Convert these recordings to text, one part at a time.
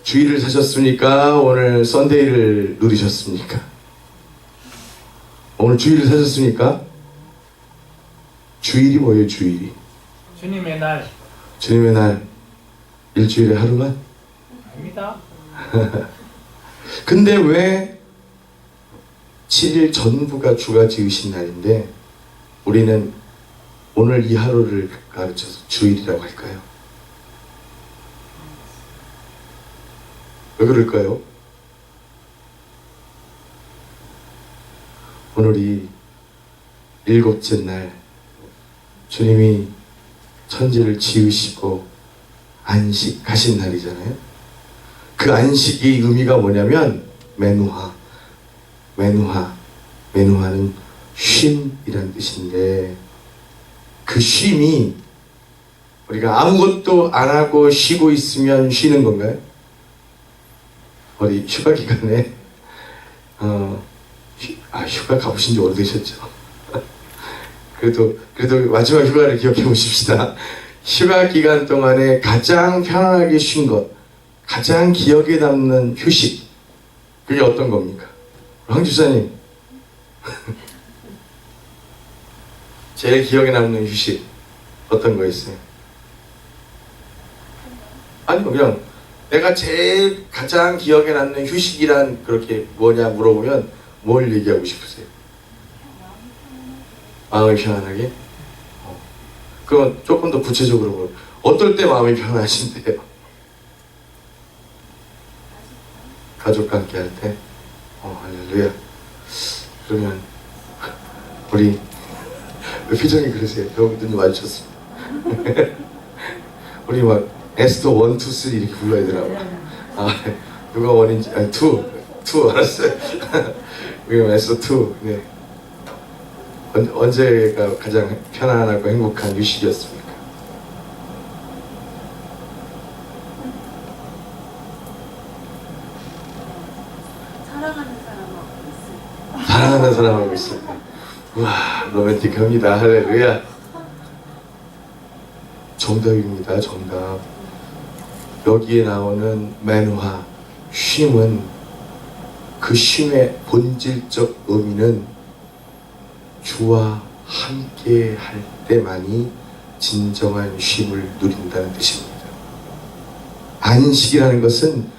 주일을 사셨습니까? 오늘 썬데이를 누리셨습니까? 오늘 주일을 사셨습니까? 주일이 뭐예요, 주일이? 주님의 날. 주님의 날, 일주일에 하루만? 아닙니다. 근데 왜 7일 전부가 주가 지으신 날인데 우리는 오늘 이 하루를 가르쳐서 주일이라고 할까요? 왜 그럴까요? 오늘이 일곱째 날 주님이 천지를 지으시고 안식하신 날이잖아요. 그 안식이 의미가 뭐냐면 메누하는 쉼이란 뜻인데, 그 쉼이 우리가 아무것도 안 하고 쉬고 있으면 쉬는 건가요? 우리 휴가 기간에 휴가 가보신 지 오래되셨죠? 그래도 마지막 휴가를 기억해 보십시다. 휴가 기간 동안에 가장 편안하게 쉰 것, 가장 기억에 남는 휴식, 그게 어떤 겁니까? 황 주사님 제일 기억에 남는 휴식 어떤 거였어요? 아니요, 그냥 내가 제일 가장 기억에 남는 휴식이란 그렇게 뭐냐 물어보면 뭘 얘기하고 싶으세요? 마음이 편안하게? 그럼 조금 더 구체적으로 뭐, 어떨 때 마음이 편하신데요? 가족과 함께 할 때? 할렐루야. 그러면 우리 왜 표정이 그러세요? 여기 눈이 마주쳤습니다. 우리 막 에스더 1, 2, 3 이렇게 불러야 되나? 누가 원인지, 2 알았어요. 우리 에스더 2. 네. 언제가 가장 편안하고 행복한 휴식이었습니까? 사랑하는 사람하고 있을 때. 우와, 로맨틱합니다. 할렐루야. 정답입니다. 정답. 여기에 나오는 메누하, 쉼은, 그 쉼의 본질적 의미는 주와 함께 할 때만이 진정한 쉼을 누린다는 뜻입니다. 안식이라는 것은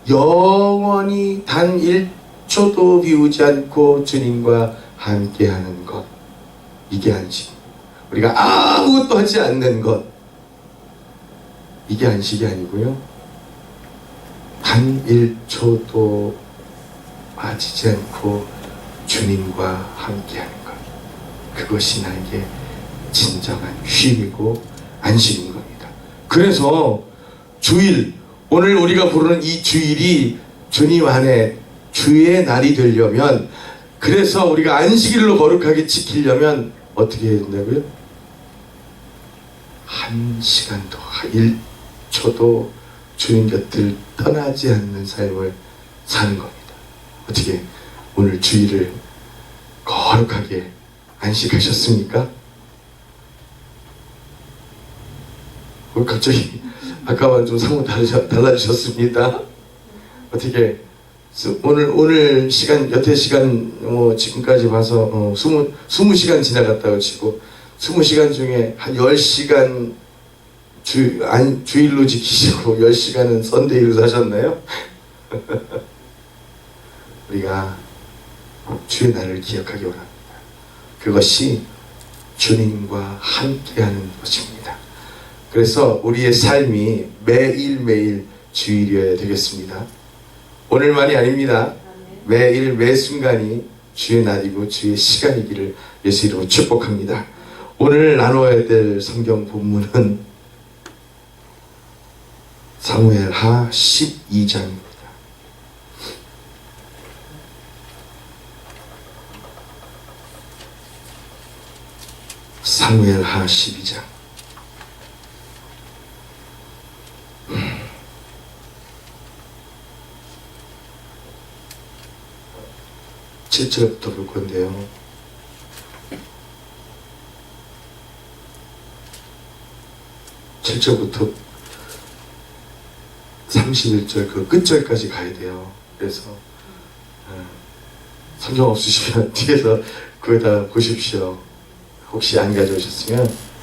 영원히 단 1초도 비우지 않고 주님과 함께하는 것, 이게 안식. 우리가 아무것도 하지 않는 것, 이게 안식이 아니고요, 단 1초도 빠지지 않고 주님과 함께하는 것, 그것이 나에게 진정한 쉼이고 안식인 겁니다. 그래서 주일, 오늘 우리가 부르는 이 주일이 주님 안에 주의 날이 되려면, 그래서 우리가 안식일로 거룩하게 지키려면 어떻게 해야 된다고요? 한 시간도, 1초도 주님 곁을 떠나지 않는 삶을 사는 겁니다. 어떻게 오늘 주일을 거룩하게 안식하셨습니까? 갑자기 아까와 좀 상황 달라지셨습니다. 어떻게 오늘 시간, 여태 시간 지금까지 봐서 20시간 지나갔다고 치고 20시간 중에 한 10시간 주일로 지키시고 10시간은 썬데이로 사셨나요? 우리가 주의 날을 기억하기 원합니다. 그것이 주님과 함께하는 것입니다. 그래서 우리의 삶이 매일매일 주일이어야 되겠습니다. 오늘만이 아닙니다. 매일 매 순간이 주의 날이고 주의 시간이기를 예수 이름으로 축복합니다. 오늘 나눠야 될 성경 본문은 사무엘하 12장입니다. 사무엘하 12장. 7절부터 볼 건데요. (7절부터) 31절 그 끝절까지 가야 돼요. 그래서 성경 없으시면 뒤에서 그거다 보십시오. 혹시 안 가져오셨으면.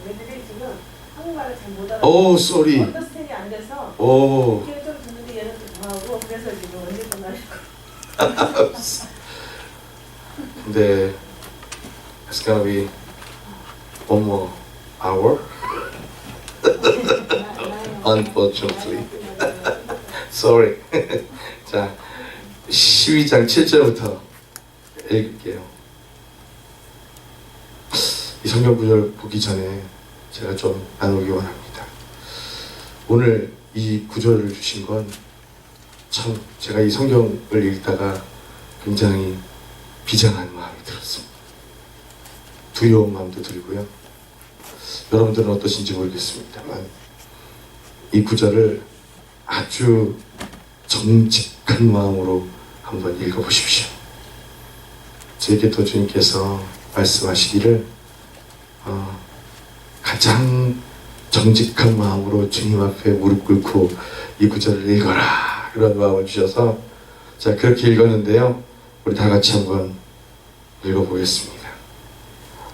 얘들이 지금 한국말을 잘 못 알아. 오, 쏘리. 언더스탠이 안 돼서 오. 이렇게 좀 듣는데 얘는 좀 더하고 그래서 지금 언제 끝날까? 근데 it's gonna be one more hour. Unfortunately. Sorry. 자, 12장 7절부터 읽을게요. 이 성경 구절 보기 전에 제가 좀 나누기 원합니다. 오늘 이 구절을 주신 건 참 제가 이 성경을 읽다가 굉장히 비장한 마음이 들었습니다. 두려운 마음도 들고요. 여러분들은 어떠신지 모르겠습니다만 이 구절을 아주 정직한 마음으로 한번 읽어보십시오. 제게 또 주님께서 말씀하시기를 가장 정직한 마음으로 주님 앞에 무릎 꿇고 이 구절을 읽어라 그런 마음을 주셔서 자 그렇게 읽었는데요. 우리 다 같이 한번 읽어보겠습니다.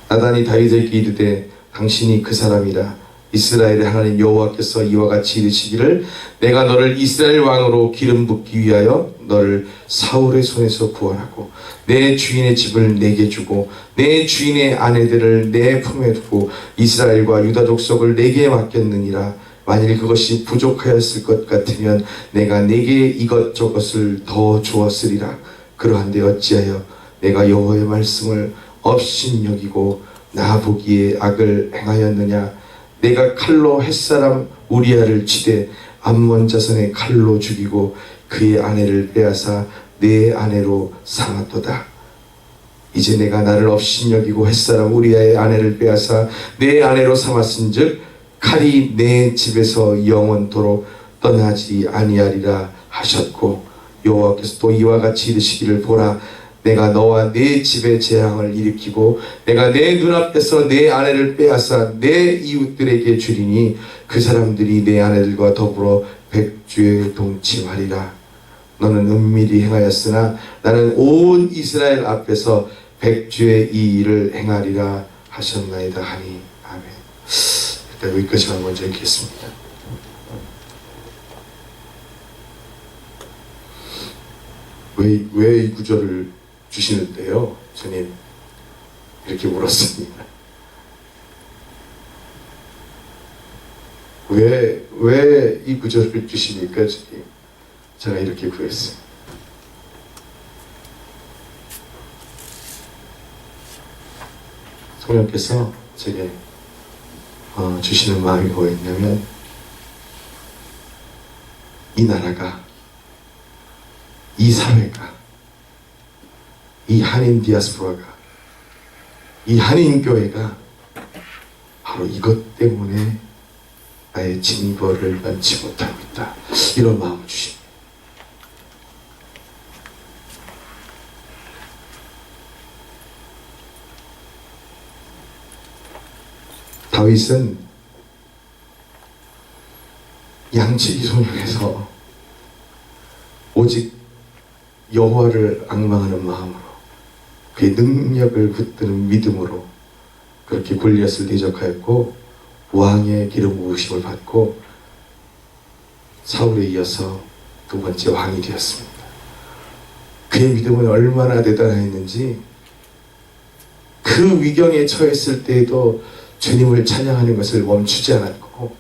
나단이 다윗에게 이르되 당신이 그 사람이라 이스라엘의 하나님 여호와께서 이와 같이 이르시기를 내가 너를 이스라엘 왕으로 기름 붓기 위하여 너를 사울의 손에서 구원하고 내 주인의 집을 내게 주고 내 주인의 아내들을 내 품에 두고 이스라엘과 유다 족속을 내게 맡겼느니라. 만일 그것이 부족하였을 것 같으면 내가 내게 이것저것을 더 주었으리라. 그러한데 어찌하여 내가 여호와의 말씀을 업신여기고 나 보기에 악을 행하였느냐. 내가 칼로 햇사람 우리아를 치되 암몬 자손의 칼로 죽이고 그의 아내를 빼앗아 내 아내로 삼았도다. 이제 내가 나를 업신여기고 햇사람 우리아의 아내를 빼앗아 내 아내로 삼았은즉 칼이 내 집에서 영원토록 떠나지 아니하리라 하셨고 여호와께서 또 이와 같이 이르시기를 보라 내가 너와 내 집에 재앙을 일으키고 내가 내 눈앞에서 내 아내를 빼앗아 내 이웃들에게 주리니 그 사람들이 내 아내들과 더불어 백주에 동침하리라. 너는 은밀히 행하였으나 나는 온 이스라엘 앞에서 백주의 이 일을 행하리라 하셨나이다 하니 아멘. 일단 여기까지만 먼저 읽겠습니다. 왜 이 구절을 주시는데요? 주님 이렇게 물었습니다. 왜 이 구절을 주시니까 주님 제가 이렇게 구했어요. 성령께서 제게 주시는 마음이 뭐였냐면 이 나라가 이 사회가 이 한인 디아스포라가 이 한인 교회가 바로 이것 때문에 나의 징벌을 면치 못하고 있다. 이런 마음을 주십니다. 다윗은 양치기 소년에서 오직 여호와를 앙망하는 마음으로 그의 능력을 붙드는 믿음으로 그렇게 골리앗을 대적하였고 왕의 기름 부으심을 받고 사울에 이어서 두 번째 왕이 되었습니다. 그의 믿음은 얼마나 대단했는지 그 위경에 처했을 때에도 주님을 찬양하는 것을 멈추지 않았고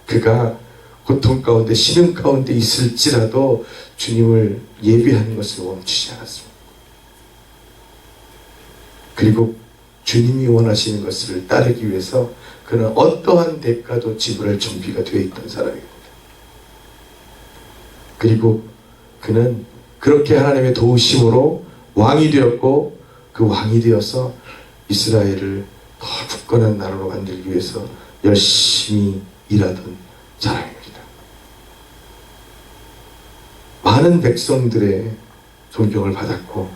그가 고통 가운데 시름 가운데 있을지라도 주님을 예배하는 것을 멈추지 않았습니다. 그리고 주님이 원하시는 것을 따르기 위해서 그는 어떠한 대가도 지불할 준비가 되어 있던 사람입니다. 그리고 그는 그렇게 하나님의 도우심으로 왕이 되었고 그 왕이 되어서 이스라엘을 더 굳건한 나라로 만들기 위해서 열심히 일하던 사람입니다. 많은 백성들의 존경을 받았고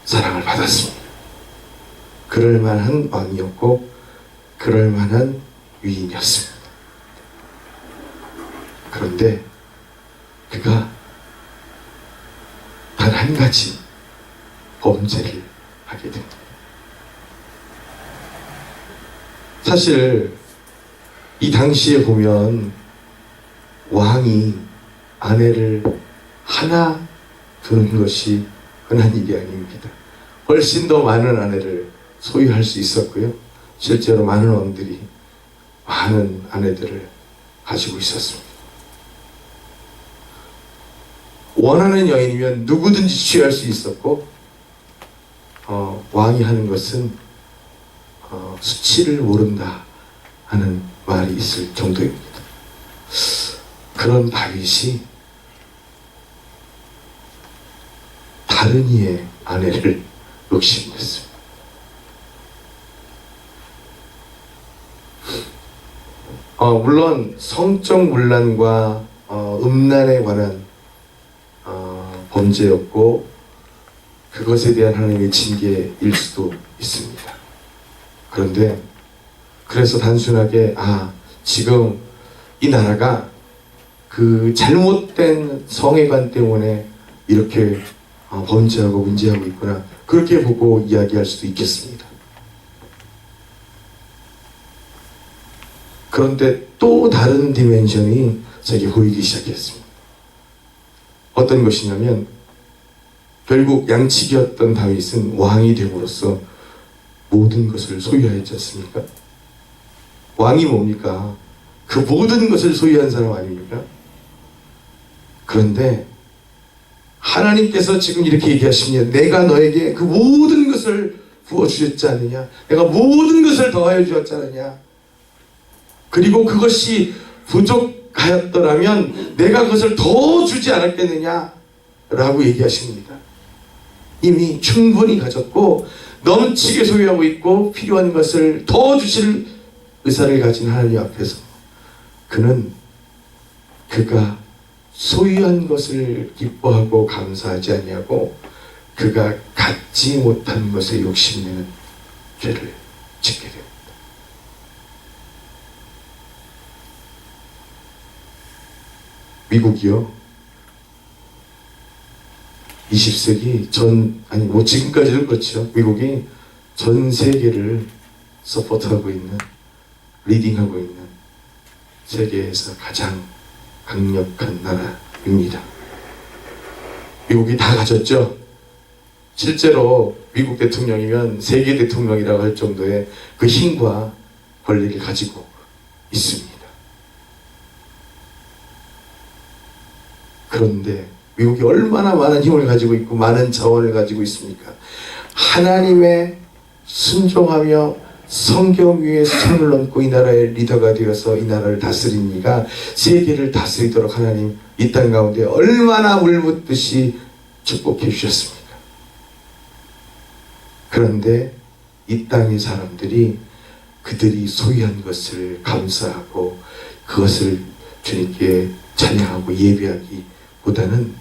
사랑을 받았습니다. 그럴 만한 왕이었고 그럴 만한 위인이었습니다. 그런데 그가 단 한 가지 범죄를 하게 됩니다. 사실 이 당시에 보면 왕이 아내를 하나 두는 것이 흔한 일이 아닙니다. 훨씬 더 많은 아내를 소유할 수 있었고요. 실제로 많은 왕들이 많은 아내들을 가지고 있었습니다. 원하는 여인이면 누구든지 취할 수 있었고 왕이 하는 것은 수치를 모른다 하는 말이 있을 정도입니다. 그런 다윗이 다른 이의 아내를 욕심냈습니다. 물론 성적 문란과 음란에 관한 범죄였고 그것에 대한 하나님의 징계일 수도 있습니다. 그런데 그래서 단순하게 지금 이 나라가 그 잘못된 성애관 때문에 이렇게 범죄하고 문제하고 있구나, 그렇게 보고 이야기할 수도 있겠습니다. 그런데 또 다른 디멘션이 제게 보이기 시작했습니다. 어떤 것이냐면 결국 양치기였던 다윗은 왕이 됨으로써 모든 것을 소유하였지 않습니까? 왕이 뭡니까? 그 모든 것을 소유한 사람 아닙니까? 그런데 하나님께서 지금 이렇게 얘기하십니다. 내가 너에게 그 모든 것을 부어주셨지 않느냐? 내가 모든 것을 더하여 주었지 않느냐? 그리고 그것이 부족하였더라면 내가 그것을 더 주지 않았겠느냐? 라고 얘기하십니다. 이미 충분히 가졌고 넘치게 소유하고 있고 필요한 것을 더 주실 의사를 가진 하나님 앞에서 그는 그가 소유한 것을 기뻐하고 감사하지 아니하고 그가 갖지 못한 것에 욕심내는 죄를 짓게 됩니다. 미국이요, 20세기 지금까지도 그렇죠. 미국이 전 세계를 서포트하고 있는, 리딩하고 있는 세계에서 가장 강력한 나라입니다. 미국이 다 가졌죠. 실제로 미국 대통령이면 세계 대통령이라고 할 정도의 그 힘과 권리를 가지고 있습니다. 그런데 미국이 얼마나 많은 힘을 가지고 있고 많은 자원을 가지고 있습니까? 하나님의 순종하며 성경 위에 손을 얹고 이 나라의 리더가 되어서 이 나라를 다스린 이가 세계를 다스리도록 하나님 이 땅 가운데 얼마나 물붓듯이 축복해 주셨습니까? 그런데 이 땅의 사람들이 그들이 소유한 것을 감사하고 그것을 주님께 찬양하고 예배하기보다는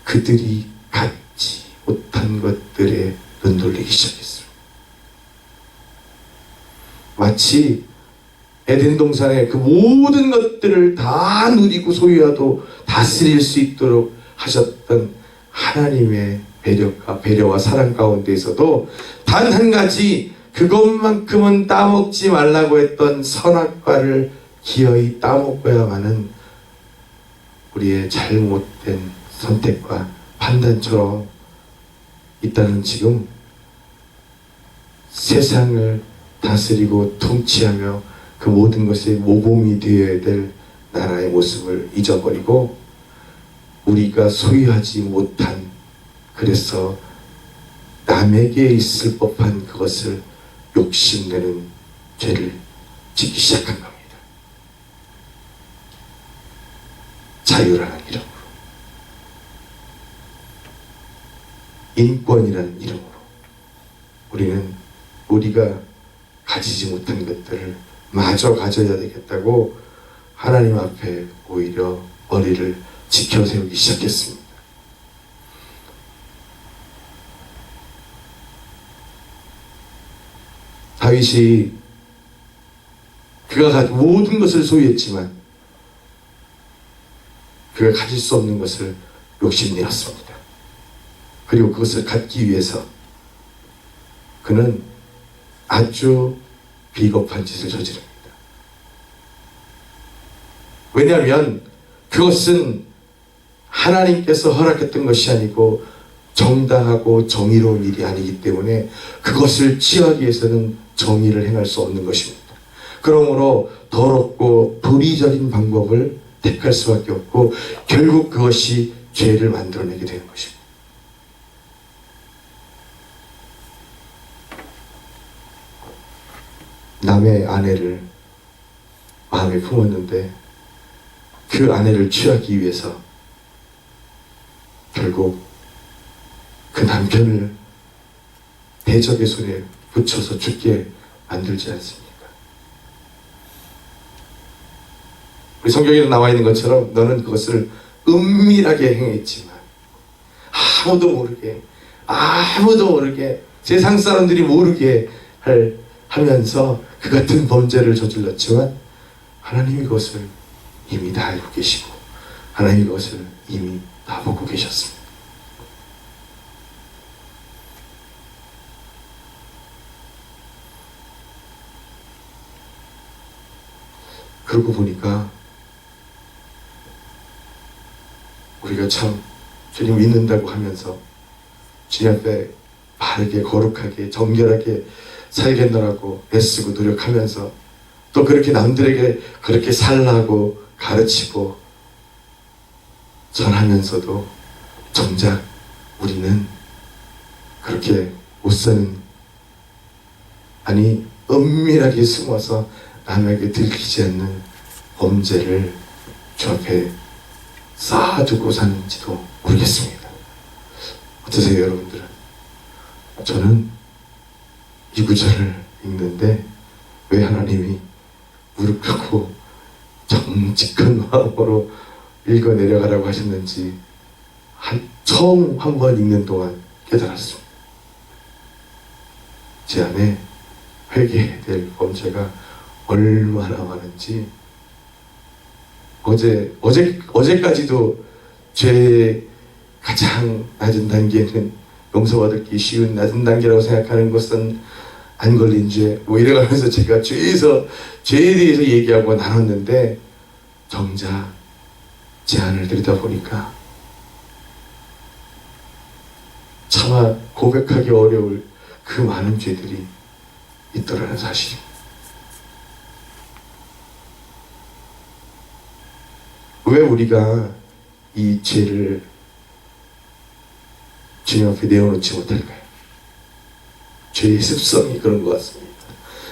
그들이 갖지 못한 것들에 눈 돌리기 시작했어요. 마치 에덴 동산의 그 모든 것들을 다 누리고 소유하도 다스릴 수 있도록 하셨던 하나님의 배려와 사랑 가운데에서도 단 한 가지, 그것만큼은 따먹지 말라고 했던 선악과를 기어이 따먹어야만은 우리의 잘못된 선택과 판단처럼 이 땅은 지금 세상을 다스리고 통치하며 그 모든 것의 모범이 되어야 될 나라의 모습을 잊어버리고 우리가 소유하지 못한, 그래서 남에게 있을 법한 그것을 욕심내는 죄를 짓기 시작한 겁니다. 자유라는 이름으로, 인권이라는 이름으로 우리는 우리가 가지지 못한 것들을 마저 가져야 되겠다고 하나님 앞에 오히려 머리를 지켜세우기 시작했습니다. 다윗이 그가 가진 모든 것을 소유했지만 그가 가질 수 없는 것을 욕심내었습니다. 그리고 그것을 갖기 위해서 그는 아주 비겁한 짓을 저지릅니다. 왜냐하면 그것은 하나님께서 허락했던 것이 아니고 정당하고 정의로운 일이 아니기 때문에 그것을 취하기 위해서는 정의를 행할 수 없는 것입니다. 그러므로 더럽고 불의적인 방법을 택할 수밖에 없고 결국 그것이 죄를 만들어내게 되는 것입니다. 남의 아내를 마음에 품었는데 그 아내를 취하기 위해서 결국 그 남편을 대적의 손에 붙여서 죽게 만들지 않습니까? 우리 성경에도 나와 있는 것처럼 너는 그것을 은밀하게 행했지만 아무도 모르게 세상 사람들이 모르게 하면서 그 같은 범죄를 저질렀지만 하나님이 그것을 이미 다 알고 계시고 하나님이 그것을 이미 다 보고 계셨습니다. 그러고 보니까 우리가 참 주님 믿는다고 하면서 주님 앞에 바르게 거룩하게 정결하게 살겠노라고 애쓰고 노력하면서 또 그렇게 남들에게 그렇게 살라고 가르치고 전하면서도 정작 우리는 그렇게 못 사는, 아니 은밀하게 숨어서 남에게 들키지 않는 범죄를 주 앞에 쌓아두고 사는지도 모르겠습니다. 어떠세요 여러분들은? 저는 이 구절을 읽는데 왜 하나님이 무릎 꿇고 정직한 마음으로 읽어 내려가라고 하셨는지 처음 한 번 읽는 동안 깨달았습니다. 제 안에 회개해야 될 범죄가 얼마나 많은지 어제까지도 죄의 가장 낮은 단계는 용서받기 쉬운 낮은 단계라고 생각하는 것은 안 걸린 죄 이래가면서 제가 죄에 대해서 얘기하고 나눴는데 정작 제 안을 들여다보니까 차마 고백하기 어려울 그 많은 죄들이 있더라는 사실입니다. 왜 우리가 이 죄를 주님 앞에 내어놓지 못할까요? 죄의 습성이 그런 것 같습니다.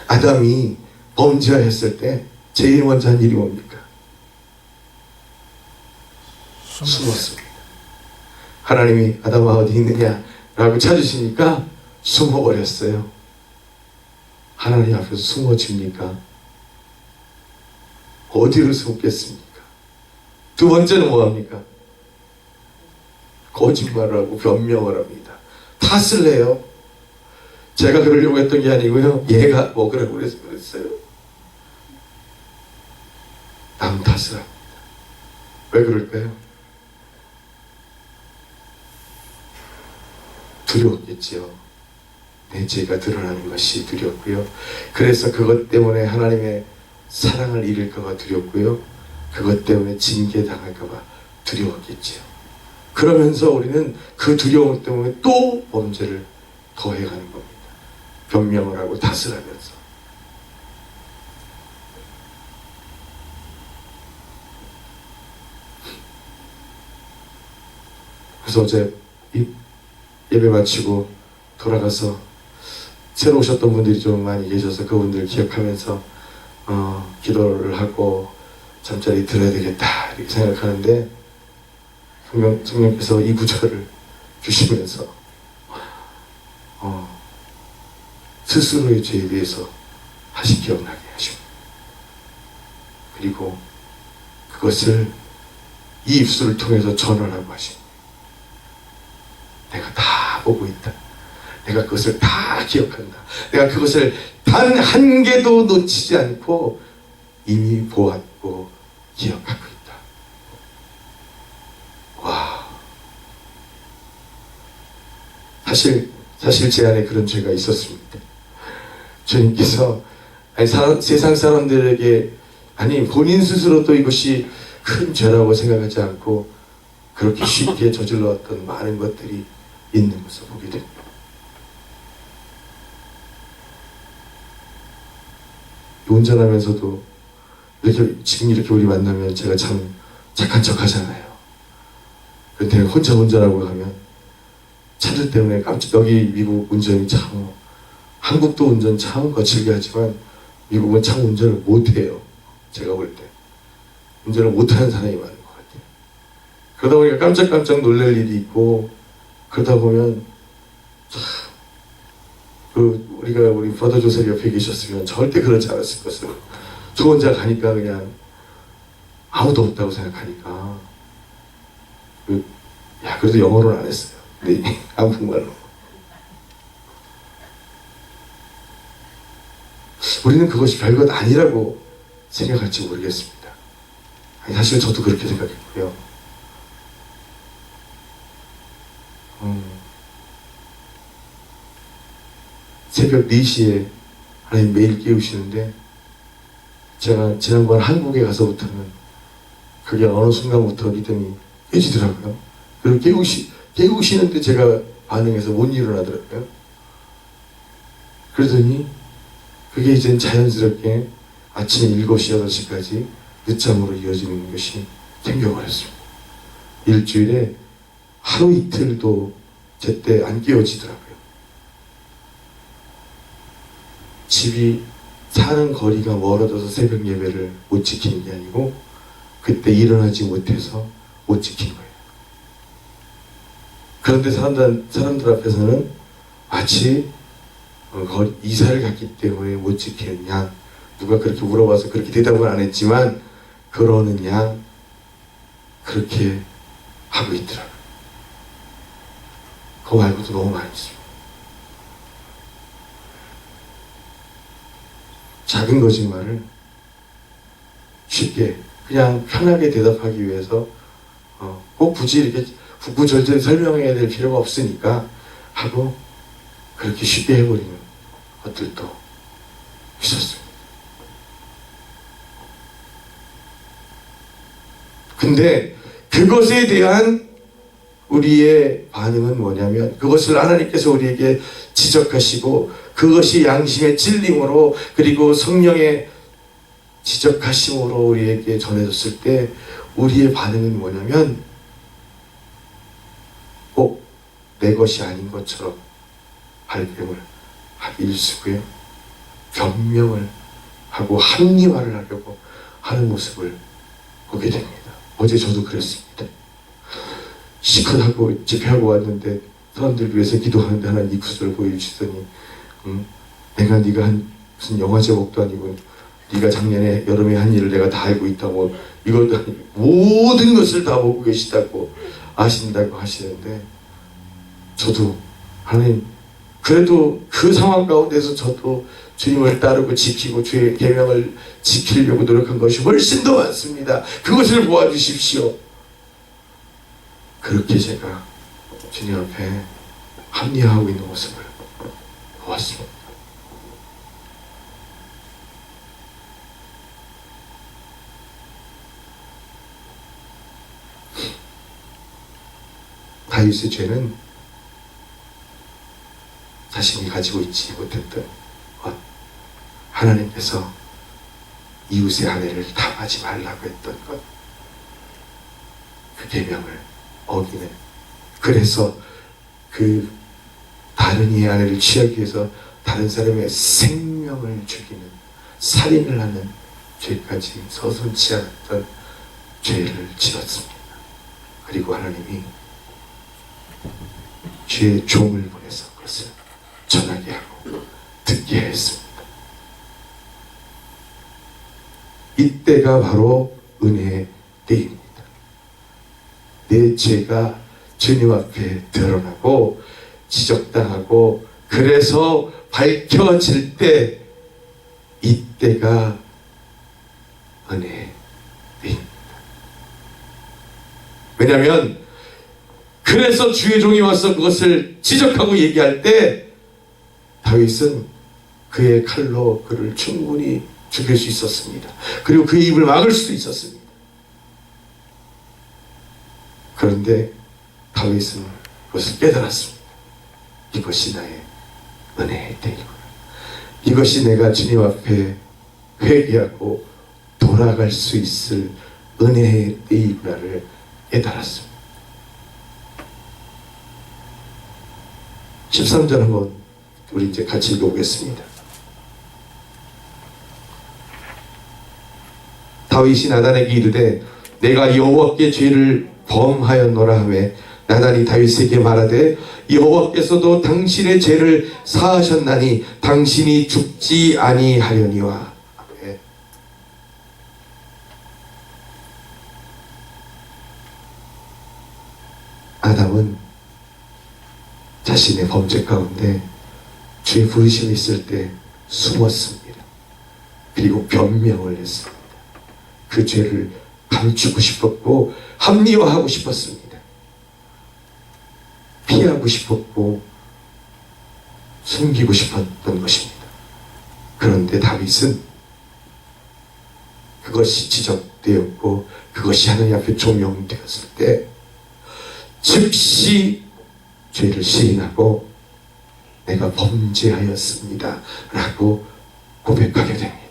아담이 범죄하였을 때 제일 먼저 한 일이 뭡니까? 숨었습니다. 하나님이 아담아 어디 있느냐 라고 찾으시니까 숨어버렸어요. 하나님 앞에서 숨어집니까? 어디로 숨겠습니까? 두 번째는 뭐합니까? 거짓말을 하고 변명을 합니다. 탓을 해요. 제가 그러려고 했던 게 아니고요, 얘가 먹으라고 그래서 그랬어요. 남 탓을 합니다. 왜 그럴까요? 두려웠겠지요. 내 죄가 드러나는 것이 두렵고요. 그래서 그것 때문에 하나님의 사랑을 잃을까 봐 두렵고요. 그것 때문에 징계당할까 봐 두려웠겠지요. 그러면서 우리는 그 두려움 때문에 또 범죄를 더해가는 겁니다. 변명을 하고 탓을 하면서. 그래서 어제 예배 마치고 돌아가서 새로 오셨던 분들이 좀 많이 계셔서 그분들 기억하면서 기도를 하고 잠자리 들어야 되겠다 이렇게 생각하는데 성령께서 이 구절을 주시면서 스스로의 죄에 대해서 다시 기억나게 하십니다. 그리고 그것을 이 입술을 통해서 전하라고 하십니다. 내가 다 보고 있다. 내가 그것을 다 기억한다. 내가 그것을 단 한 개도 놓치지 않고 이미 보았고 기억하고 있다. 와. 사실 제 안에 그런 죄가 있었습니다. 주님께서 세상 사람들에게 본인 스스로도 이것이 큰 죄라고 생각하지 않고 그렇게 쉽게 저질렀던 많은 것들이 있는 것을 보게 됩니다. 운전하면서도 지금 이렇게 우리 만나면 제가 참 착한 척 하잖아요. 근데 혼자 운전하고 가면 차들 때문에 여기 미국 운전이 참, 한국도 운전 참 거칠게 하지만 미국은 참 운전을 못해요. 제가 볼 때 운전을 못하는 사람이 많은 것 같아요. 그러다 보니까 깜짝깜짝 놀랄 일이 있고, 그러다 보면 참 우리 브라더 조셉 옆에 계셨으면 절대 그렇지 않았을 것을. 저 혼자 가니까 그냥 아무도 없다고 생각하니까 그래도 영어로는 안 했어요. 근데 한국말로. 우리는 그것이 별것 아니라고 생각할지 모르겠습니다. 사실 저도 그렇게 생각했고요. 새벽 4시에 하나님 매일 깨우시는데, 제가 지난번 한국에 가서부터는 그게 어느 순간부터 믿음이 깨지더라고요. 그리고 깨우시는데 제가 반응해서 못 일어나더라고요. 그러더니 그게 이제 자연스럽게 아침 7시, 8시까지 늦잠으로 이어지는 것이 생겨버렸습니다. 일주일에 하루 이틀도 제때 안 깨워지더라고요. 집이 사는 거리가 멀어져서 새벽 예배를 못 지키는 게 아니고 그때 일어나지 못해서 못 지킨 거예요. 그런데 사람들 앞에서는 마치 이사를 갔기 때문에 못 지키는 양, 누가 그렇게 물어봐서 그렇게 대답을 안 했지만 그러는 양 그렇게 하고 있더라고요. 그거 말고도 너무 많이 있습니다. 작은 거짓말을 쉽게 그냥 편하게 대답하기 위해서 꼭 굳이 이렇게 구구절절 설명해야 될 필요가 없으니까 하고 그렇게 쉽게 해버리는 것들도 있었습니다. 근데 그것에 대한 우리의 반응은 뭐냐면, 그것을 하나님께서 우리에게 지적하시고 그것이 양심의 찔림으로 그리고 성령의 지적하심으로 우리에게 전해졌을 때 우리의 반응은 뭐냐면, 꼭 내 것이 아닌 것처럼 발뺌을 하기 일쑤고요, 변명을 하고 합리화를 하려고 하는 모습을 보게 됩니다. 어제 저도 그랬습니다. 시컷하고 집회하고 왔는데 사람들 위해서 기도하는데 하나님 이 구절을 보여주시더니 내가 네가 한 무슨 영화 제목도 아니고 네가 작년에 여름에 한 일을 내가 다 알고 있다고, 이것도 아니고 모든 것을 다 보고 계시다고 아신다고 하시는데, 저도 하나님 그래도 그 상황 가운데서 저도 주님을 따르고 지키고 주의 계명을 지키려고 노력한 것이 훨씬 더 많습니다. 그것을 보아주십시오. 그렇게 제가 주님 앞에 합리화하고 있는 모습을 보았습니다. 다윗의 죄는 자신이 가지고 있지 못했던 것, 하나님께서 이웃의 아내를 탐하지 말라고 했던 것, 그 계명을 어기는, 그래서 그 다른 이의 아내를 취하기 위해서 다른 사람의 생명을 죽이는, 살인을 하는 죄까지 서슴지 않았던 죄를 지었습니다. 그리고 하나님이 주의 종을 보내서 그것을 전하게 하고 듣게 했습니다. 이때가 바로 은혜의 때입니다. 내 죄가 주님 앞에 드러나고 지적당하고 그래서 밝혀질 때 이때가 은혜의 때입니다. 왜냐하면 그래서 주의 종이 와서 그것을 지적하고 얘기할 때 다윗은 그의 칼로 그를 충분히 죽일 수 있었습니다. 그리고 그의 입을 막을 수도 있었습니다. 그런데 다윗은 그것을 깨달았습니다. 이것이 나의 은혜의 때이구나. 이것이 내가 주님 앞에 회개하고 돌아갈 수 있을 은혜의 때이구나를 깨달았습니다. 13절 한번 우리 이제 같이 읽어보겠습니다. 다윗이 나단에게 이르되 내가 여호와께 죄를 범하였노라 하매 나단이 다윗에게 말하되 여호와께서도 당신의 죄를 사하셨나니 당신이 죽지 아니하려니와. 아멘. 아담은 자신의 범죄 가운데 주의 부르심이 있을 때 숨었습니다. 그리고 변명을 했습니다. 그 죄를 감추고 싶었고 합리화하고 싶었습니다. 피하고 싶었고 숨기고 싶었던 것입니다. 그런데 다윗은 그것이 지적되었고 그것이 하나님 앞에 조명되었을 때 즉시 죄를 시인하고 내가 범죄하였습니다 라고 고백하게 됩니다.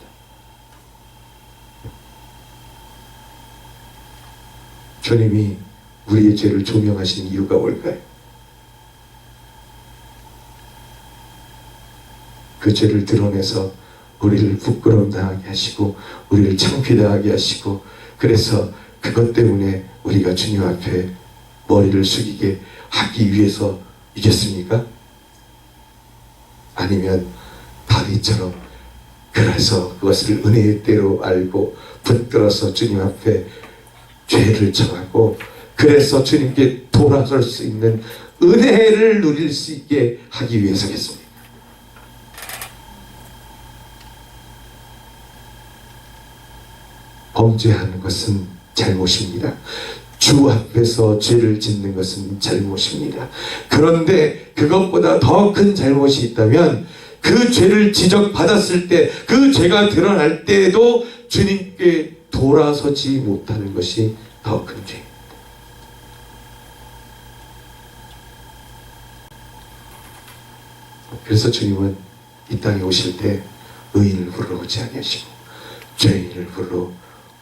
주님이 우리의 죄를 조명하신 이유가 뭘까요? 그 죄를 드러내서 우리를 부끄러움 당하게 하시고 우리를 창피당하게 하시고 그래서 그것 때문에 우리가 주님 앞에 머리를 숙이게 하기 위해서 이겼습니까? 아니면 다윗처럼 그래서 그것을 은혜의 때로 알고 붙들어서 주님 앞에 죄를 정하고 그래서 주님께 돌아설 수 있는 은혜를 누릴 수 있게 하기 위해서겠습니다. 범죄하는 것은 잘못입니다. 주 앞에서 죄를 짓는 것은 잘못입니다. 그런데 그것보다 더 큰 잘못이 있다면 그 죄를 지적받았을 때 그 죄가 드러날 때에도 주님께 돌아서지 못하는 것이 더 큰 죄입니다. 그래서 주님은 이 땅에 오실 때 의인을 부르러 오지 아니하시고 죄인을 부르러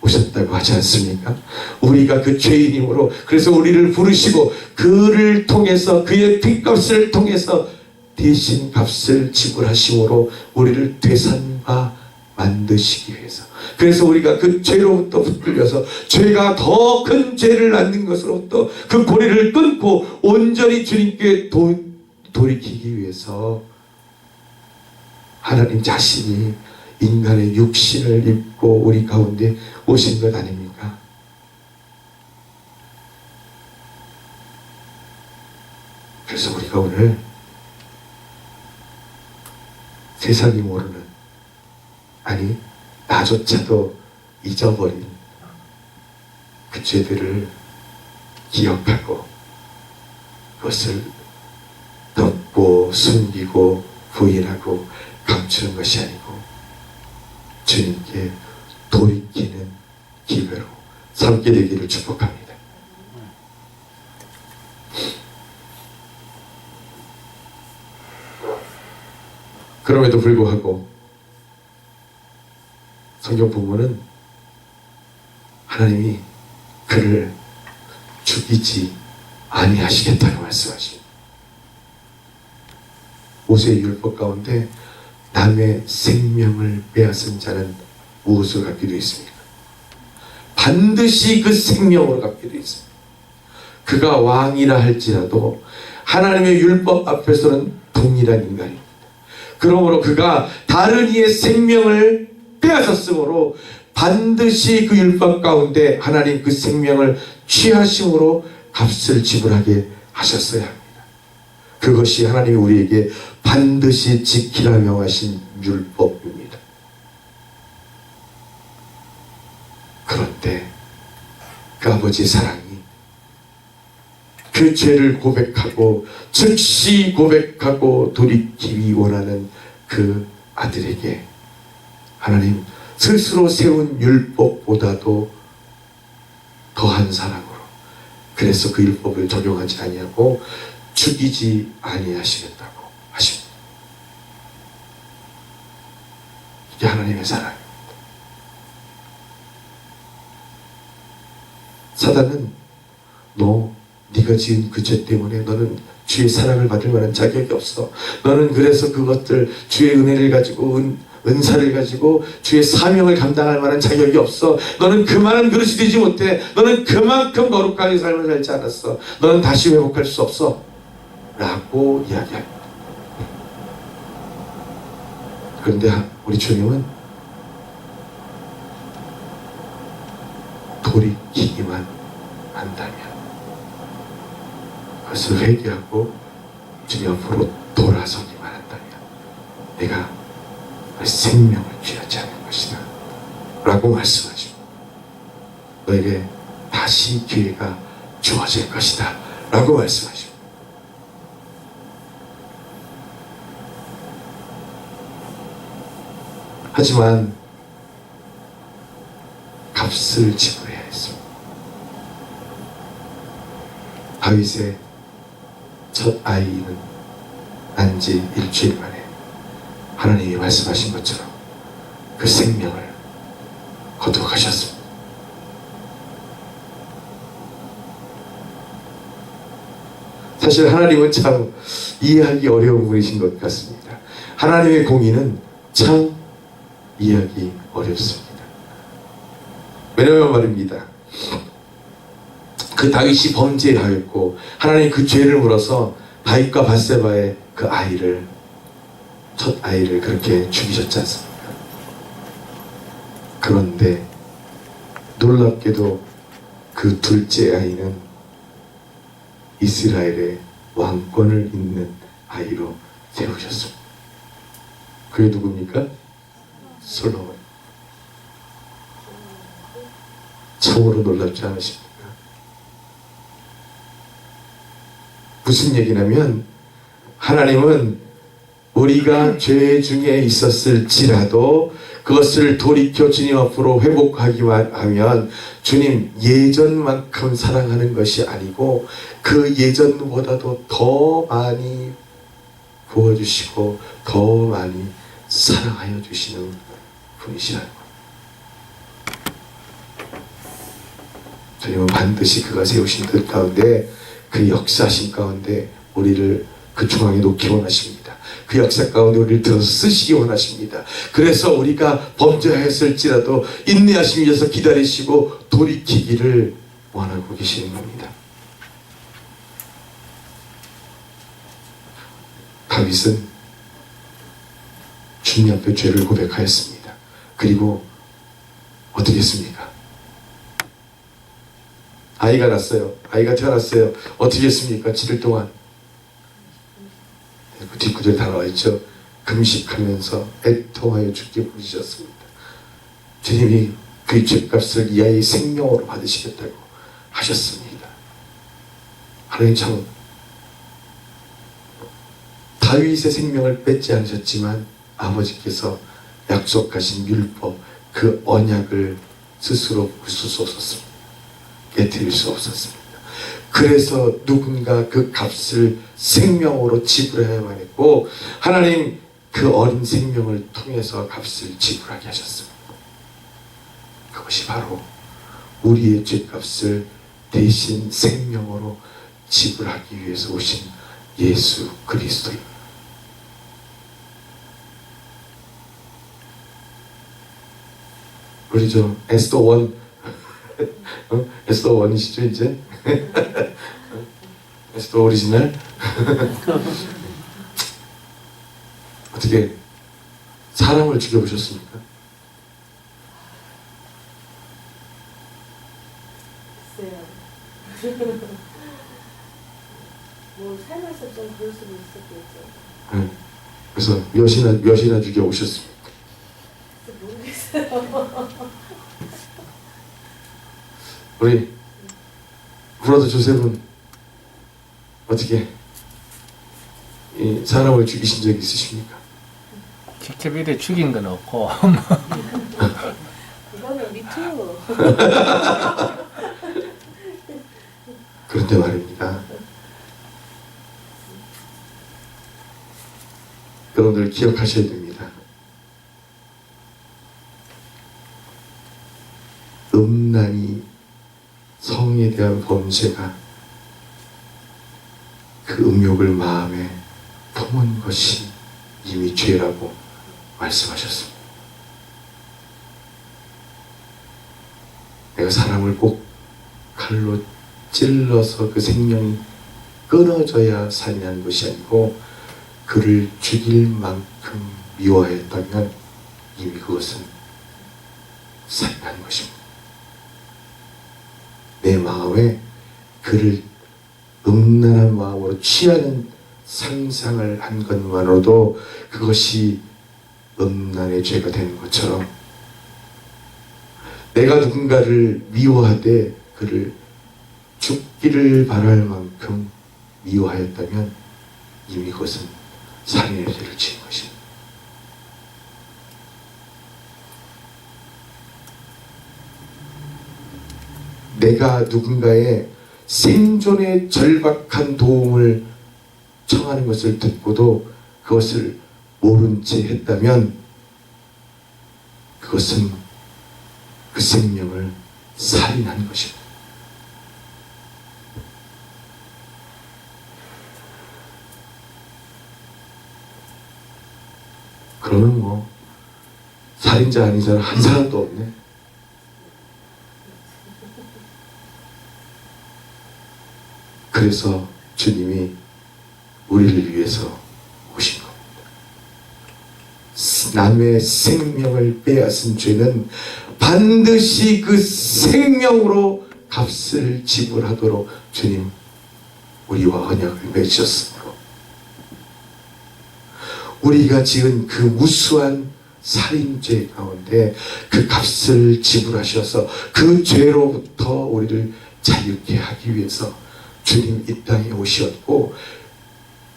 오셨다고 하지 않습니까? 우리가 그 죄인이므로 그래서 우리를 부르시고 그를 통해서 그의 핏값을 통해서 대신 값을 지불하심으로 우리를 되산과 만드시기 위해서 그래서 우리가 그 죄로부터 붙들려서 죄가 더 큰 죄를 낳는 것으로부터 그 고리를 끊고 온전히 주님께 돌이키기 위해서 하나님 자신이 인간의 육신을 입고 우리 가운데 오신 것 아닙니까? 그래서 우리가 오늘 세상이 모르는 아니 나조차도 잊어버린 그 죄들을 기억하고 그것을 덮고 숨기고 부인하고 감추는 것이 아니고 주님께 돌이키는 기회로 삼게 되기를 축복합니다. 그럼에도 불구하고 성경 본문은 하나님이 그를 죽이지 아니하시겠다고 말씀하십니다. 모세의 율법 가운데 남의 생명을 빼앗은 자는 무엇을 갖게 되어 있습니까? 반드시 그 생명으로 갖게 되어 있습니다. 그가 왕이라 할지라도 하나님의 율법 앞에서는 동일한 인간입니다. 그러므로 그가 다른 이의 생명을 빼앗았으므로 반드시 그 율법 가운데 하나님 그 생명을 취하심으로 값을 지불하게 하셨어야 합니다. 그것이 하나님이 우리에게 반드시 지키라 명하신 율법입니다. 그런데 그 아버지의 사랑이 그 죄를 고백하고 즉시 고백하고 돌이키기 원하는 그 아들에게 하나님 스스로 세운 율법보다도 더한 사랑으로, 그래서 그 율법을 적용하지 아니하고 죽이지 아니하시겠다고 하십니다. 이게 하나님의 사랑입니다. 사단은 네가 지은 그 죄 때문에 너는 주의 사랑을 받을 만한 자격이 없어. 너는 그래서 그것들 주의 은혜를 가지고 은사를 가지고 주의 사명을 감당할 만한 자격이 없어. 너는 그만한 그릇이 되지 못해. 너는 그만큼 거룩하게 삶을 살지 않았어. 너는 다시 회복할 수 없어 라고 이야기합니다. 그런데 우리 주님은 돌이키기만 한다면, 그것을 회개하고 주님 앞으로 돌아서기만 한다면 내가 생명을 취하지 않는 것이다 라고 말씀하십니다. 너에게 다시 기회가 주어질 것이다 라고 말씀하십니다. 하지만 값을 지불해야 했습니다. 다윗의 첫 아이는 난 지 일주일 만에 하나님이 말씀하신 것처럼 그 생명을 거두어가셨습니다. 사실 하나님은 참 이해하기 어려운 분이신 것 같습니다. 하나님의 공의는 참 이해하기 어렵습니다. 왜냐면 말입니다, 그 다윗이 범죄하였고 하나님 그 죄를 물어서 다윗과 밧세바의 그 아이를, 첫 아이를 그렇게 죽이셨지 않습니까? 그런데 놀랍게도 그 둘째 아이는 이스라엘의 왕권을 잇는 아이로 세우셨습니다. 그게 누굽니까? 솔로몬. 참으로 놀랍지 않으십니까? 무슨 얘기냐면 하나님은 우리가 죄 중에 있었을지라도 그것을 돌이켜 주님 앞으로 회복하기만 하면 주님 예전만큼 사랑하는 것이 아니고 그 예전보다도 더 많이 부어주시고 더 많이 사랑하여 주시는 분이시라는 것. 주님은 반드시 그가 세우신 뜻 가운데, 그 역사하신 가운데 우리를 그 중앙에 놓기 원하십니다. 그 역사 가운데 우리를 들어서 쓰시기 원하십니다. 그래서 우리가 범죄하였을지라도 인내하시면서 기다리시고 돌이키기를 원하고 계시는 겁니다. 다윗은 주님 앞에 죄를 고백하였습니다. 그리고 어떻게 했습니까? 아이가 났어요. 아이가 태어났어요. 어떻게 했습니까? 7일 동안 그 뒷구절에 다 나와있죠. 금식하면서 애통하여 주께 부르셨습니다. 주님이 그 죄값을 이 아이의 생명으로 받으시겠다고 하셨습니다. 하나님 참 다윗의 생명을 뺏지 않으셨지만 아버지께서 약속하신 율법, 그 언약을 스스로 부술 수 없었습니다. 깨뜨릴 수 없었습니다. 그래서 누군가 그 값을 생명으로 지불해야만 했고 하나님 그 어린 생명을 통해서 값을 지불하게 하셨습니다. 그것이 바로 우리의 죄값을 대신 생명으로 지불하기 위해서 오신 예수 그리스도입니다. 우리 좀 에스더 원 에스더 원이시죠 이제? 에스더 오리지널? 어떻게 사람을 죽여보셨습니까? 글쎄요. 뭐 삶에서 좀 그럴 수도 있었겠죠. 응. 그래서 몇이나 죽여 오셨습니까? 모르겠어요. 우리 브라더 조셉은 어떻게 이 사람을 죽이신 적 있으십니까? 직접 이래 죽인 건 없고 이거는 미투. 그런데 말입니다. 여러분들 기억하셔야 됩니다. 음란이 성에 대한 범죄가 그 음욕을 마음에 품은 것이 이미 죄라고 말씀하셨습니다. 내가 사람을 꼭 칼로 찔러서 그 생명이 끊어져야 살인하는 것이 아니고 그를 죽일 만큼 미워했다면 이미 그것은 살인하는 것입니다. 내 마음에 그를 음란한 마음으로 취하는 상상을 한 것만으로도 그것이 음란의 죄가 되는 것처럼 내가 누군가를 미워하되 그를 죽기를 바랄 만큼 미워하였다면 이미 그것은 살인의 죄를 지은 것입니다. 내가 누군가의 생존에 절박한 도움을 청하는 것을 듣고도 그것을 모른 채 했다면 그것은 그 생명을 살인한 것입니다. 그러면 뭐 살인자 아닌 사람 한 사람도 없네. 그래서 주님이 우리를 위해서 오신 겁니다. 남의 생명을 빼앗은 죄는 반드시 그 생명으로 값을 지불하도록 주님 우리와 언약을 맺으셨습니다. 우리가 지은 그 무수한 살인죄 가운데 그 값을 지불하셔서 그 죄로부터 우리를 자유케 하기 위해서 주님 이 땅에 오셨고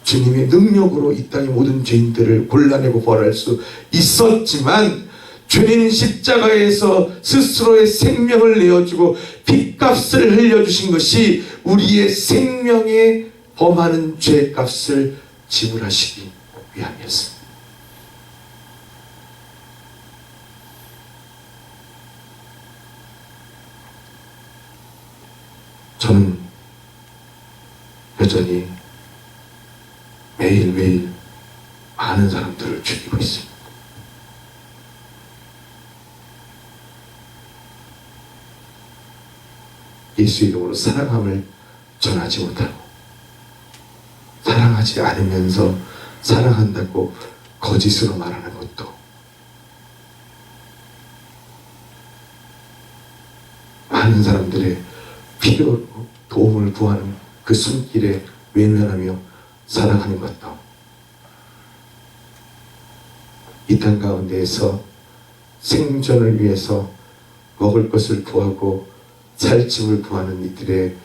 주님의 능력으로 이 땅의 모든 죄인들을 골라내고 벌할 수 있었지만 주님 십자가에서 스스로의 생명을 내어주고 핏값을 흘려주신 것이 우리의 생명에 범하는 죄값을 지불하시기 위함이었습니다. 저는 여전히 매일매일 많은 사람들을 죽이고 있습니다. 예수 이름으로 사랑함을 전하지 못하고 사랑하지 않으면서 사랑한다고 거짓으로 말하는 것도 많은 사람들의 필요로 도움을 구하는 그 손길에 외면하며 살아가는 것도 이 땅 가운데에서 생존을 위해서 먹을 것을 구하고 살 집을 구하는 이들의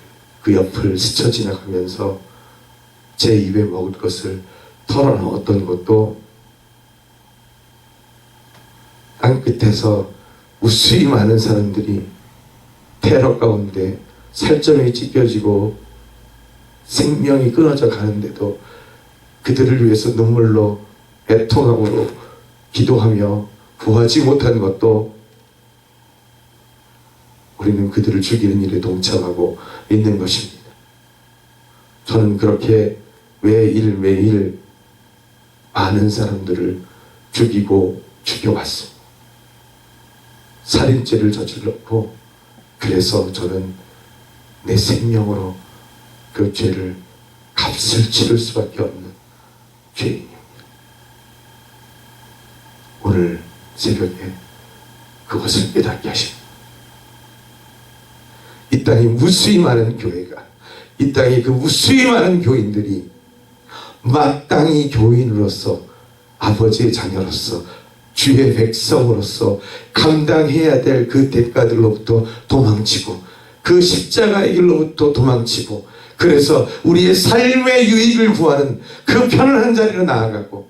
그 옆을 스쳐 지나가면서 제 입에 먹을 것을 털어넣었던 것도 땅끝에서 무수히 많은 사람들이 테러 가운데 살점이 찢겨지고 생명이 끊어져 가는데도 그들을 위해서 눈물로 애통함으로 기도하며 구하지 못한 것도 우리는 그들을 죽이는 일에 동참하고 있는 것입니다. 저는 그렇게 매일매일 많은 사람들을 죽이고 죽여왔습니다. 살인죄를 저질렀고 그래서 저는 내 생명으로 그 죄를 값을 치를 수밖에 없는 죄인입니다. 오늘 새벽에 그것을 깨닫게 하십니다. 이 땅에 무수히 많은 교회가, 이 땅에 그 무수히 많은 교인들이 마땅히 교인으로서 아버지의 자녀로서 주의 백성으로서 감당해야 될 그 대가들로부터 도망치고 그 십자가의 길로부터 도망치고 그래서 우리의 삶의 유익을 구하는 그 편안한 자리로 나아가고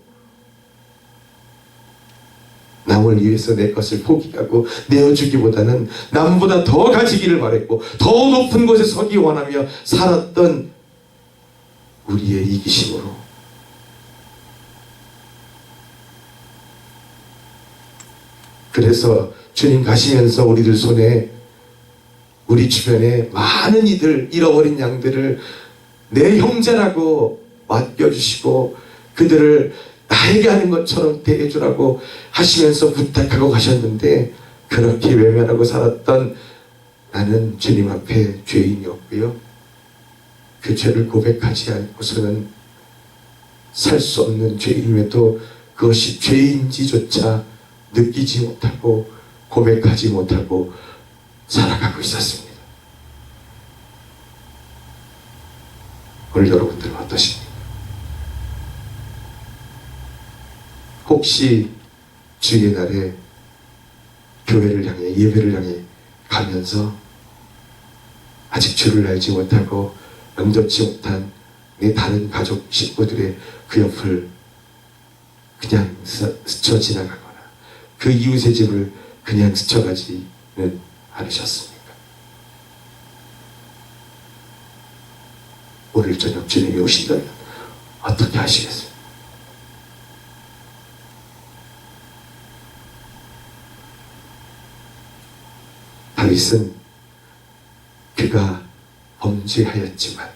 남을 위해서 내 것을 포기하고 내어주기보다는 남보다 더 가지기를 바랬고 더 높은 곳에 서기 원하며 살았던 우리의 이기심으로 그래서 주님 가시면서 우리들 손에 우리 주변에 많은 이들 잃어버린 양들을 내 형제라고 맡겨주시고 그들을 나에게 하는 것처럼 대해주라고 하시면서 부탁하고 가셨는데 그렇게 외면하고 살았던 나는 주님 앞에 죄인이었고요. 그 죄를 고백하지 않고서는 살 수 없는 죄인임에도 그것이 죄인지조차 느끼지 못하고 고백하지 못하고 살아가고 있었습니다. 오늘 여러분들은 어떠십니까? 혹시 주의 날에 교회를 향해 예배를 향해 가면서 아직 주를 알지 못하고 영접지 못한 내 다른 가족 식구들의 그 옆을 그냥 스쳐 지나가거나 그 이웃의 집을 그냥 스쳐가지는 않으셨습니까? 오늘 저녁 주님이 오신다면 어떻게 하시겠습니까? 다윗은 그가 범죄하였지만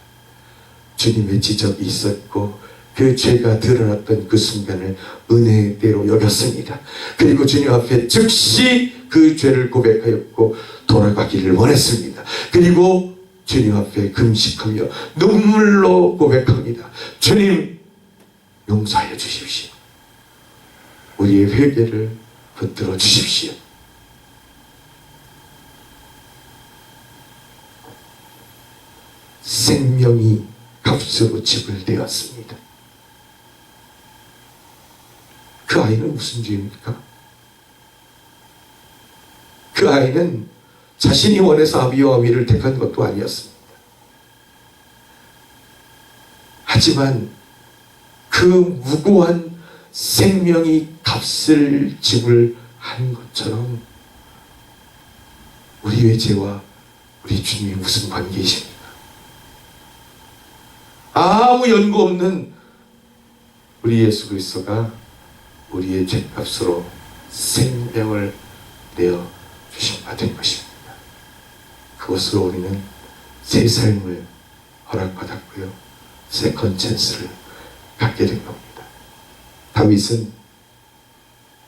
주님의 지적이 있었고 그 죄가 드러났던 그 순간을 은혜대로 여겼습니다. 그리고 주님 앞에 즉시 그 죄를 고백하였고 돌아가기를 원했습니다. 그리고 주님 앞에 금식하며 눈물로 고백합니다. 주님 용서하여 주십시오. 우리의 회개를 붙들어 주십시오. 생명이 값으로 지불되었습니다. 그 아이는 무슨 죄입니까? 그 아이는 자신이 원해서 아비와 어미를 택한 것도 아니었습니다. 하지만 그 무고한 생명이 값을 지불한 것처럼 우리의 죄와 우리 주님이 무슨 관계이십니까? 아무 연고 없는 우리 예수 그리스도가 우리의 죄값으로 생명을 내어 주신 바 된 것입니다. 그것으로 우리는 새 삶을 허락받았고요. 세컨 찬스를 갖게 된 겁니다. 다윗은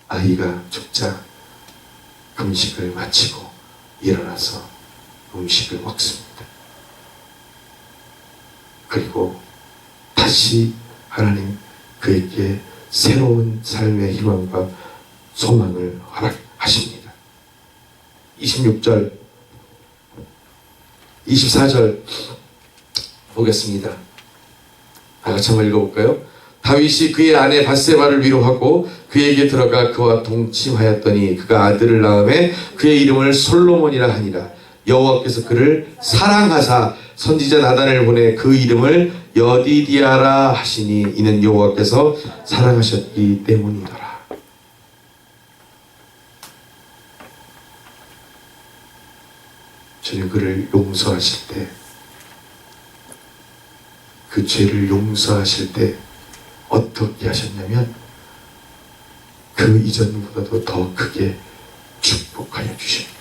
아이가 죽자 금식을 마치고 일어나서 음식을 먹습니다. 그리고 다시 하나님 그에게 새로운 삶의 희망과 소망을 허락하십니다. 26절 24절 보겠습니다. 다 같이 한번 읽어볼까요? 다윗이 그의 아내 밧세바를 위로하고 그에게 들어가 그와 동침하였더니 그가 아들을 낳음에 그의 이름을 솔로몬이라 하니라. 여호와께서 그를 사랑하사 선지자 나단을 보내 그 이름을 여디디아라 하시니 이는 여호와께서 사랑하셨기 때문이더라. 주님 그를 용서하실 때, 그 죄를 용서하실 때 어떻게 하셨냐면 그 이전보다도 더 크게 축복하여 주십니다.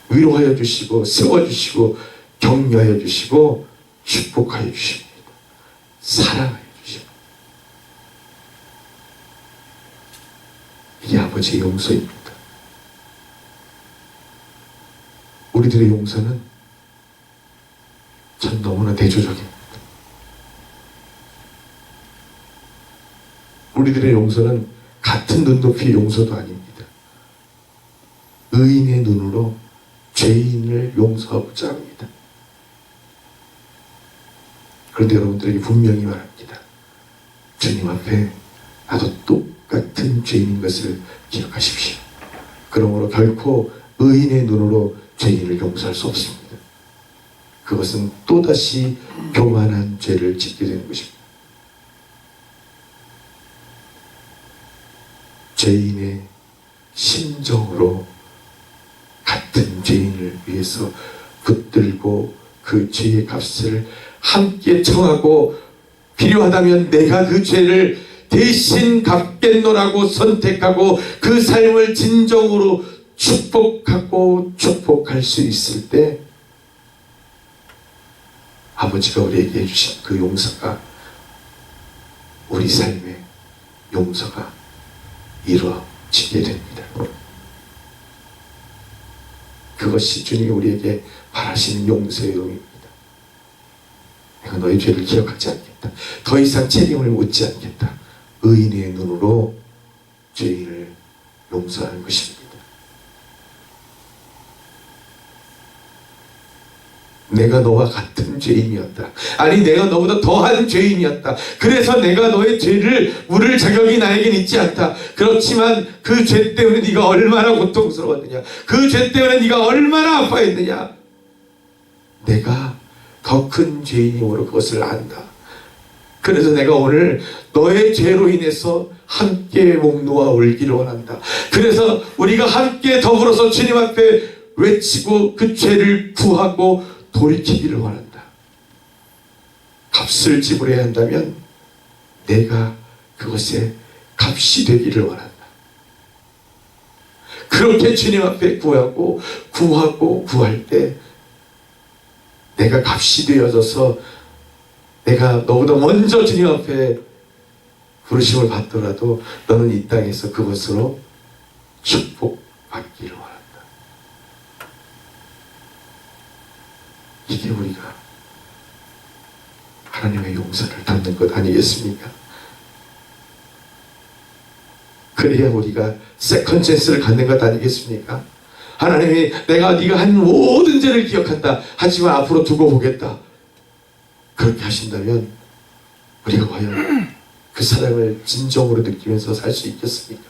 위로하여 주시고 세워주시고 격려하여 주시고 축복하여 주십니다. 사랑하여 주십니다. 이게 아버지의 용서입니다. 우리들의 용서는 참 너무나 대조적입니다. 우리들의 용서는 같은 눈높이의 용서도 아닙니다. 의인의 눈으로 죄인을 용서하고자 합니다. 그런데 여러분들에게 분명히 말합니다. 주님 앞에 나도 똑같은 죄인인 것을 기억하십시오. 그러므로 결코 의인의 눈으로 죄인을 용서할 수 없습니다. 그것은 또다시 교만한 죄를 짓게 되는 것입니다. 죄인의 심정으로 같은 죄인을 위해서 붙들고 그 죄의 값을 함께 청하고 필요하다면 내가 그 죄를 대신 갚겠노라고 선택하고 그 삶을 진정으로 축복하고 축복할 수 있을 때 아버지가 우리에게 해주신 그 용서가 우리 삶의 용서가 이루어지게 됩니다. 그것이 주님이 우리에게 바라시는 용서의 의미입니다. 내가 너의 죄를 기억하지 않겠다. 더 이상 책임을 묻지 않겠다. 의인의 눈으로 죄인을 용서하는 것입니다. 내가 너와 같은 죄인이었다. 아니 내가 너보다 더한 죄인이었다. 그래서 내가 너의 죄를 물을 자격이 나에겐 있지 않다. 그렇지만 그 죄 때문에 네가 얼마나 고통스러웠느냐. 그 죄 때문에 네가 얼마나 아파했느냐. 내가 더 큰 죄인이므로 그것을 안다. 그래서 내가 오늘 너의 죄로 인해서 함께 목 놓아 울기를 원한다. 그래서 우리가 함께 더불어서 주님 앞에 외치고 그 죄를 구하고 돌이키기를 원한다. 값을 지불해야 한다면 내가 그것에 값이 되기를 원한다. 그렇게 주님 앞에 구하고 구할 때 내가 값이 되어져서 내가 너보다 먼저 주님 앞에 부르심을 받더라도 너는 이 땅에서 그것으로 축복받기를 원한다. 이게 우리가 하나님의 용서를 받는 것 아니겠습니까? 그래야 우리가 세컨 찬스를 갖는 것 아니겠습니까? 하나님이 내가 네가 한 모든 죄를 기억한다. 하지만 앞으로 두고 보겠다. 그렇게 하신다면 우리가 과연 그 사랑을 진정으로 느끼면서 살 수 있겠습니까?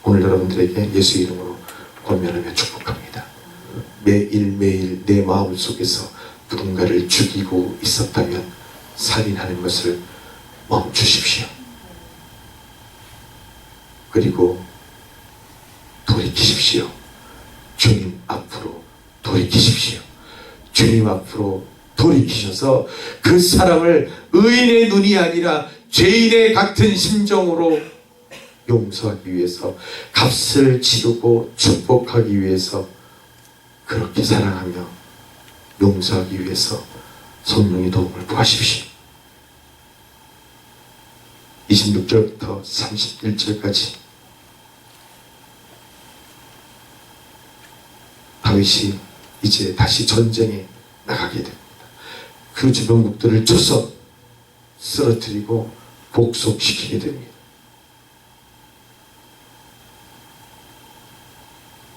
오늘 여러분들에게 예수 이름으로 권면하며 축복합니다. 매일매일 내 마음속에서 누군가를 죽이고 있었다면 살인하는 것을 멈추십시오. 그리고 돌이키십시오. 주님 앞으로 돌이키십시오. 주님 앞으로 돌이키셔서 그 사람을 의인의 눈이 아니라 죄인의 같은 심정으로 용서하기 위해서 값을 치르고 축복하기 위해서 그렇게 사랑하며 용서하기 위해서 성령의 도움을 구하십시오. 26절부터 31절까지 다윗이 이제 다시 전쟁에 나가게 됩니다. 그 주변국들을 쳐서 쓰러뜨리고 복속시키게 됩니다.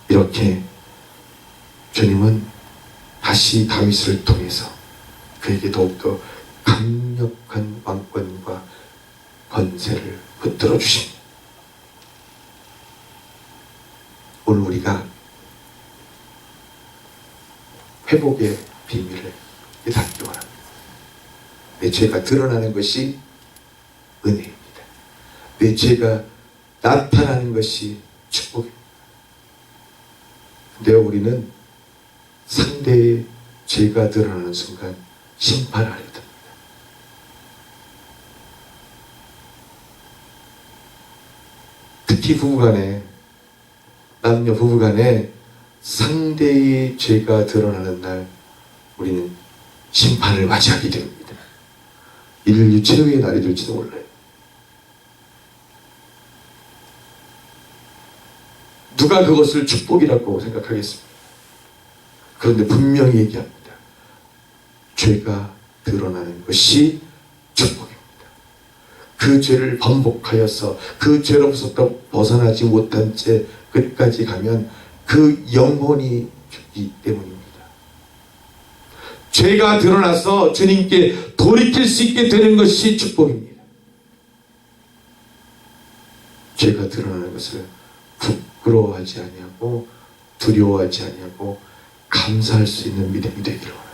이렇게 주님은 다시 다윗을 통해서 그에게 더욱더 강력한 왕권과 권세를 붙들어 주십니다. 오늘 우리가 회복의 비밀을 깨닫기 원합니다. 내 죄가 드러나는 것이 은혜입니다. 내 죄가 나타나는 것이 축복입니다. 근데 우리는 상대의 죄가 드러나는 순간 심판 아래 듭니다. 특히 부부간에, 남녀 부부간에 상대의 죄가 드러나는 날 우리는 심판을 맞이하게 됩니다. 인류 최후의 날이 될지도 몰라요. 누가 그것을 축복이라고 생각하겠습니까? 그런데 분명히 얘기합니다. 죄가 드러나는 것이 축복입니다. 그 죄를 반복하여서 그 죄로부터 벗어나지 못한 채 끝까지 가면 그 영혼이 죽기 때문입니다. 죄가 드러나서 주님께 돌이킬 수 있게 되는 것이 축복입니다. 죄가 드러나는 것을 부끄러워하지 아니하고 두려워하지 아니하고 감사할 수 있는 믿음이 되기를 원합니다.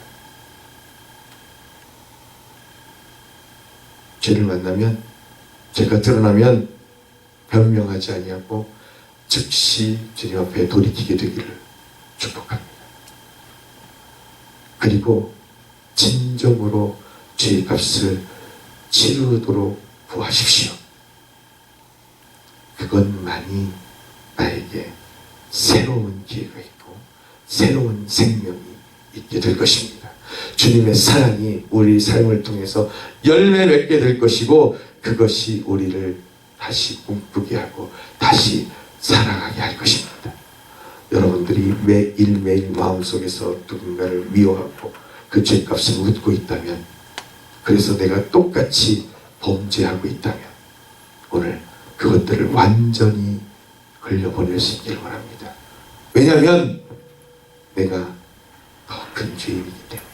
죄를 만나면, 죄가 드러나면 변명하지 아니하고 즉시 주님 앞에 돌이키게 되기를 축복합니다. 그리고 진정으로 죄의 값을 치르도록 구하십시오. 그것만이 나에게 새로운 기회가 있고 새로운 생명이 있게 될 것입니다. 주님의 사랑이 우리 삶을 통해서 열매 맺게 될 것이고, 그것이 우리를 다시 꿈꾸게 하고 다시 살아가게 할 것입니다. 여러분들이 매일매일 마음속에서 누군가를 미워하고 그 죄값을 묻고 있다면, 그래서 내가 똑같이 범죄하고 있다면 오늘 그것들을 완전히 흘려보낼 수 있기를 원합니다. 왜냐하면 내가 더 큰 죄인이기 때문에.